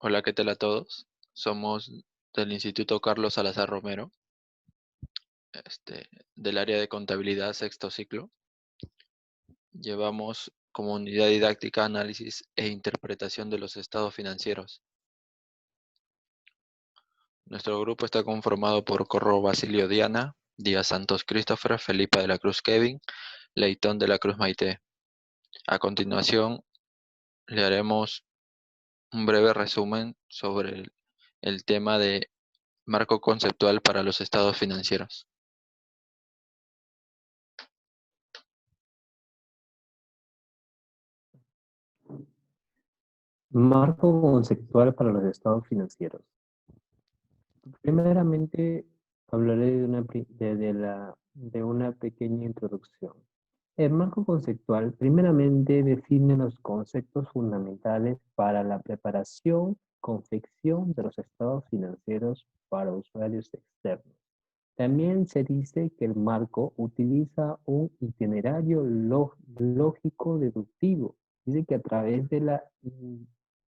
Hola, ¿qué tal a todos? Somos del Instituto Carlos Salazar Romero, del área de contabilidad sexto ciclo. Llevamos como unidad didáctica análisis e interpretación de los estados financieros. Nuestro grupo está conformado por Corro Basilio Diana, Díaz Santos Christopher, Felipa de la Cruz Kevin, Leitón de la Cruz Maite. A continuación, le haremos un breve resumen sobre el tema de marco conceptual para los estados financieros. Marco conceptual para los estados financieros. Primeramente, hablaré de una pequeña introducción. El marco conceptual primeramente define los conceptos fundamentales para la preparación, confección de los estados financieros para usuarios externos. También se dice que el marco utiliza un itinerario lógico deductivo. Dice que a través de la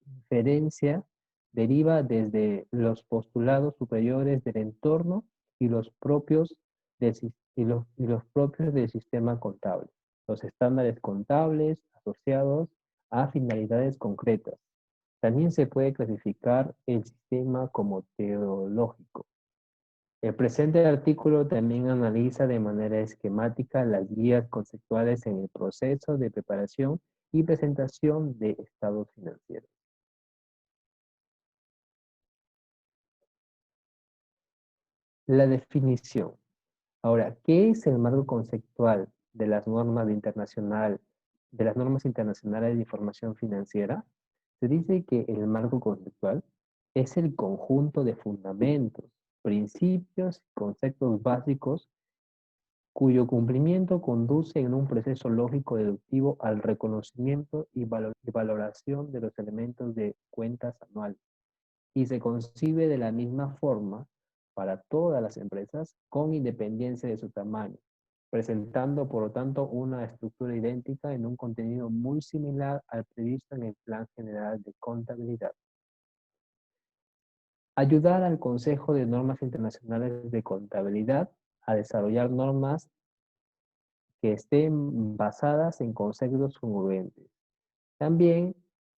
inferencia deriva desde los postulados superiores del entorno y los propios los propios del sistema contable, los estándares contables asociados a finalidades concretas. También se puede clasificar el sistema como teológico. El presente artículo también analiza de manera esquemática las guías conceptuales en el proceso de preparación y presentación de estados financieros. La definición. Ahora, ¿qué es el marco conceptual de las normas internacionales de información financiera? Se dice que el marco conceptual es el conjunto de fundamentos, principios y conceptos básicos cuyo cumplimiento conduce en un proceso lógico deductivo al reconocimiento y valoración de los elementos de cuentas anuales, y se concibe de la misma forma para todas las empresas con independencia de su tamaño, presentando por lo tanto una estructura idéntica en un contenido muy similar al previsto en el Plan General de Contabilidad. Ayudar al Consejo de Normas Internacionales de Contabilidad a desarrollar normas que estén basadas en conceptos congruentes. También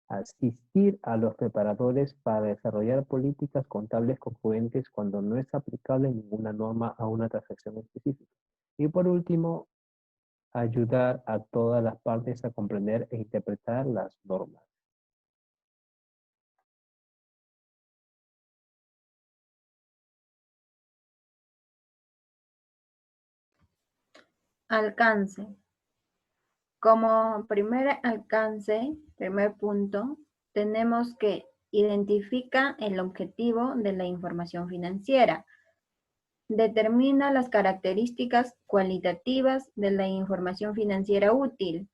asistir a los preparadores para desarrollar políticas contables congruentes cuando no es aplicable ninguna norma a una transacción específica. Y por último, ayudar a todas las partes a comprender e interpretar las normas. Alcance. Como primer punto, tenemos que identifica el objetivo de la información financiera. Determina las características cualitativas de la información financiera útil.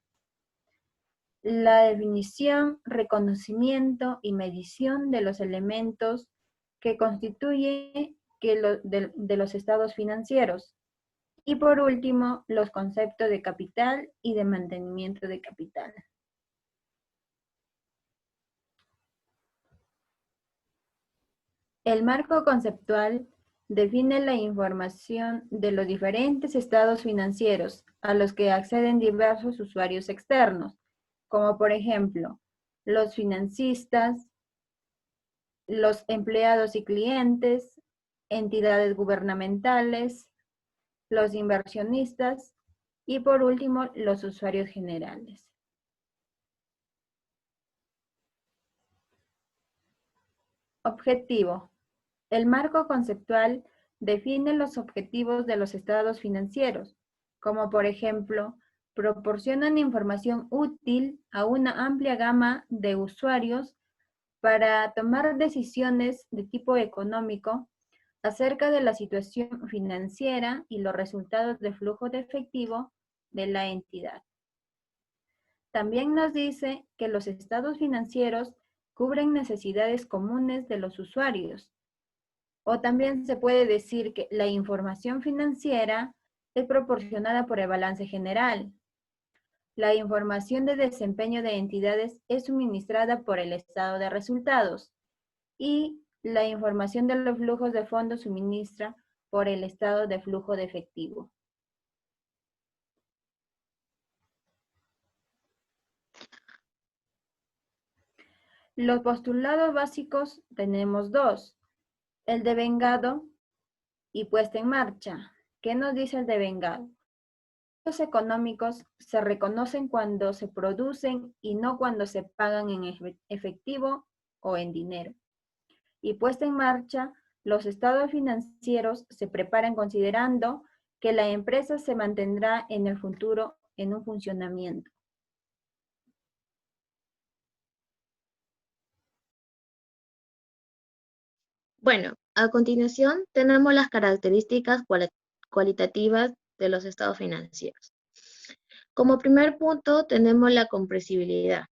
La definición, reconocimiento y medición de los elementos que constituyen de los estados financieros. Y por último, los conceptos de capital y de mantenimiento de capital. El marco conceptual define la información de los diferentes estados financieros a los que acceden diversos usuarios externos, como por ejemplo, los financistas, los empleados y clientes, entidades gubernamentales, los inversionistas y por último, los usuarios generales. Objetivo. El marco conceptual define los objetivos de los estados financieros, como por ejemplo, proporcionan información útil a una amplia gama de usuarios para tomar decisiones de tipo económico acerca de la situación financiera y los resultados de flujo de efectivo de la entidad. También nos dice que los estados financieros cubren necesidades comunes de los usuarios. O también se puede decir que la información financiera es proporcionada por el balance general. La información de desempeño de entidades es suministrada por el estado de resultados. y la información de los flujos de fondos suministra por el estado de flujo de efectivo. Los postulados básicos tenemos dos, el devengado y puesta en marcha. ¿Qué nos dice el devengado? Los económicos se reconocen cuando se producen y no cuando se pagan en efectivo o en dinero. Y puesta en marcha, los estados financieros se preparan considerando que la empresa se mantendrá en el futuro en un funcionamiento. Bueno, a continuación tenemos las características cualitativas de los estados financieros. Como primer punto tenemos la comprensibilidad.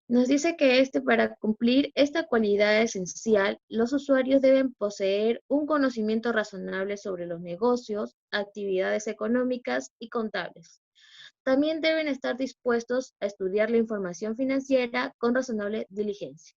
Nos dice que para cumplir esta cualidad esencial, los usuarios deben poseer un conocimiento razonable sobre los negocios, actividades económicas y contables. También deben estar dispuestos a estudiar la información financiera con razonable diligencia.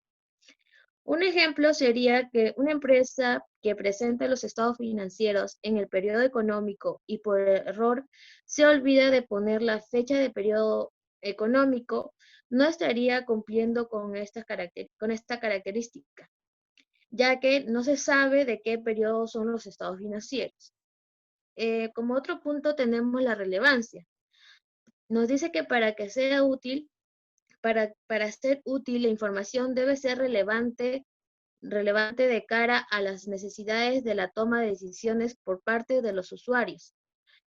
Un ejemplo sería que una empresa que presenta los estados financieros en el periodo económico y por error se olvida de poner la fecha de periodo económico, no estaría cumpliendo con esta característica, ya que no se sabe de qué periodo son los estados financieros. Como otro punto tenemos la relevancia. Nos dice que para que sea útil, para ser útil, la información debe ser relevante de cara a las necesidades de la toma de decisiones por parte de los usuarios.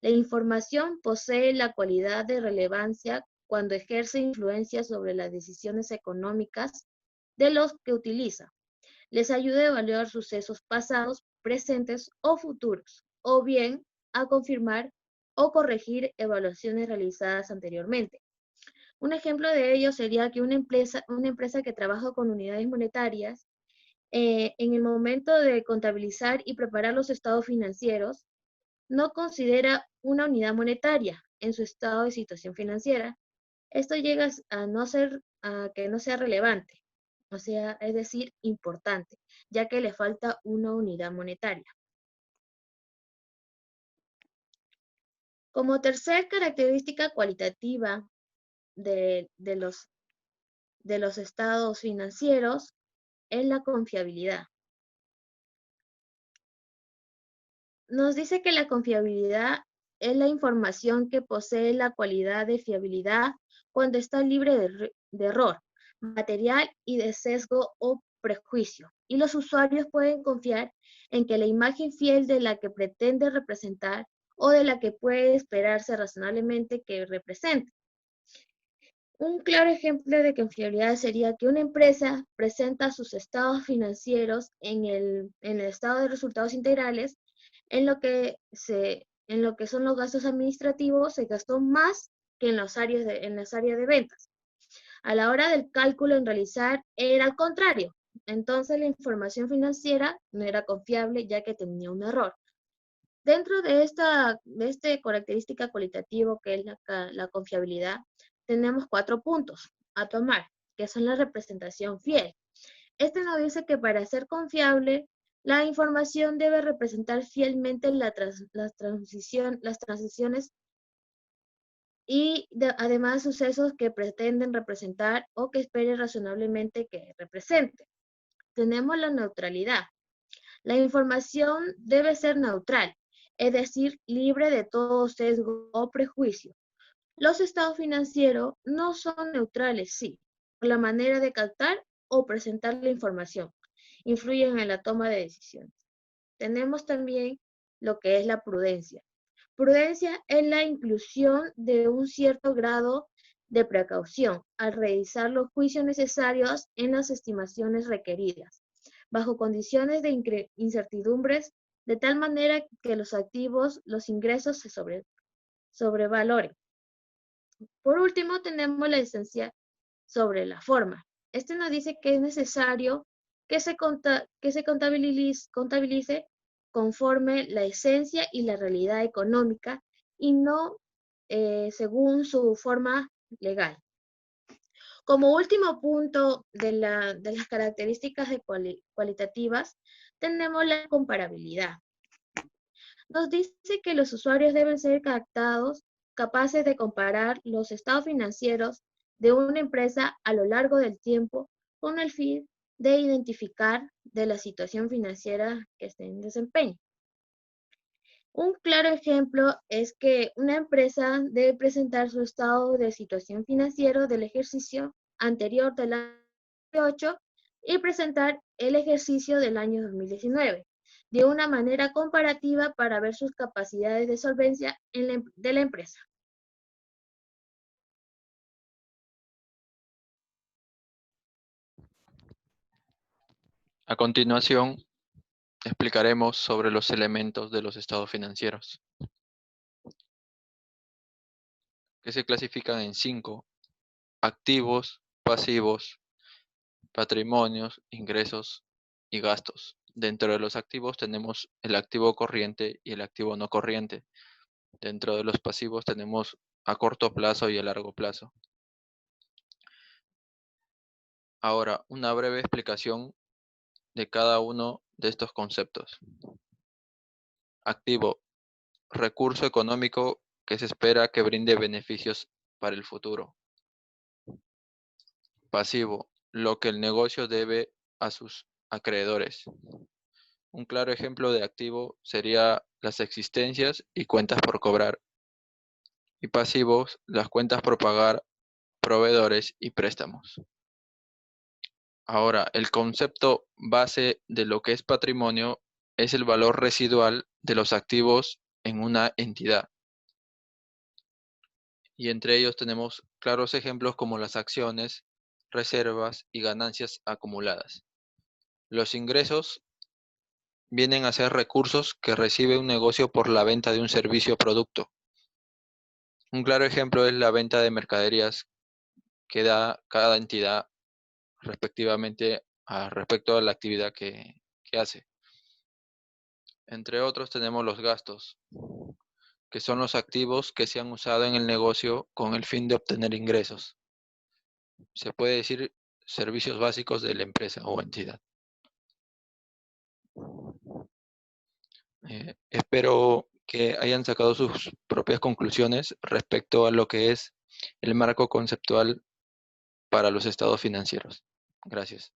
La información posee la cualidad de relevancia cuando ejerce influencia sobre las decisiones económicas de los que utiliza. Les ayuda a evaluar sucesos pasados, presentes o futuros, o bien a confirmar o corregir evaluaciones realizadas anteriormente. Un ejemplo de ello sería que una empresa que trabaja con unidades monetarias en el momento de contabilizar y preparar los estados financieros, no considera una unidad monetaria en su estado de situación financiera. Esto llega a que no sea relevante, o sea, es decir, importante, ya que le falta una unidad monetaria. Como tercer característica cualitativa de los estados financieros es la confiabilidad. Nos dice que la confiabilidad es la información que posee la cualidad de fiabilidad cuando está libre de error material y de sesgo o prejuicio. Y los usuarios pueden confiar en que la imagen fiel de la que pretende representar o de la que puede esperarse razonablemente que represente. Un claro ejemplo de confiabilidad sería que una empresa presenta sus estados financieros en el estado de resultados integrales, en lo que son los gastos administrativos, se gastó más que en las áreas de ventas. A la hora del cálculo en realizar era al contrario. Entonces la información financiera no era confiable ya que tenía un error. Dentro de esta característica cualitativa que es la confiabilidad, tenemos 4 puntos a tomar, que son la representación fiel. Este nos dice que para ser confiable, la información debe representar fielmente las transiciones y además sucesos que pretenden representar o que espere razonablemente que represente. Tenemos la neutralidad. La información debe ser neutral, es decir, libre de todo sesgo o prejuicio. Los estados financieros no son neutrales, sí, por la manera de captar o presentar la información. Influyen en la toma de decisiones. Tenemos también lo que es la prudencia. Prudencia es la inclusión de un cierto grado de precaución al realizar los juicios necesarios en las estimaciones requeridas, bajo condiciones de incertidumbres, de tal manera que los activos, los ingresos se sobrevaloren. Por último, tenemos la licencia sobre la forma. Este nos dice que es necesario que se contabilice conforme la esencia y la realidad económica y no según su forma legal. Como último punto de las características cualitativas, tenemos la comparabilidad. Nos dice que los usuarios deben ser capaces de comparar los estados financieros de una empresa a lo largo del tiempo con el fin de identificar de la situación financiera que esté en desempeño. Un claro ejemplo es que una empresa debe presentar su estado de situación financiero del ejercicio anterior del año 2018 y presentar el ejercicio del año 2019 de una manera comparativa para ver sus capacidades de solvencia de la empresa. A continuación, explicaremos sobre los elementos de los estados financieros, que se clasifican en 5: activos, pasivos, patrimonios, ingresos y gastos. Dentro de los activos tenemos el activo corriente y el activo no corriente. Dentro de los pasivos tenemos a corto plazo y a largo plazo. Ahora, una breve explicación de cada uno de estos conceptos. Activo: recurso económico que se espera que brinde beneficios para el futuro. Pasivo: lo que el negocio debe a sus acreedores. Un claro ejemplo de activo sería las existencias y cuentas por cobrar. Y pasivos, las cuentas por pagar, proveedores y préstamos. Ahora, el concepto base de lo que es patrimonio es el valor residual de los activos en una entidad. Y entre ellos tenemos claros ejemplos como las acciones, reservas y ganancias acumuladas. Los ingresos vienen a ser recursos que recibe un negocio por la venta de un servicio o producto. Un claro ejemplo es la venta de mercaderías que da cada entidad respectivamente respecto a la actividad que hace. Entre otros tenemos los gastos, que son los activos que se han usado en el negocio con el fin de obtener ingresos. Se puede decir servicios básicos de la empresa o entidad. Espero que hayan sacado sus propias conclusiones respecto a lo que es el marco conceptual para los estados financieros. Gracias.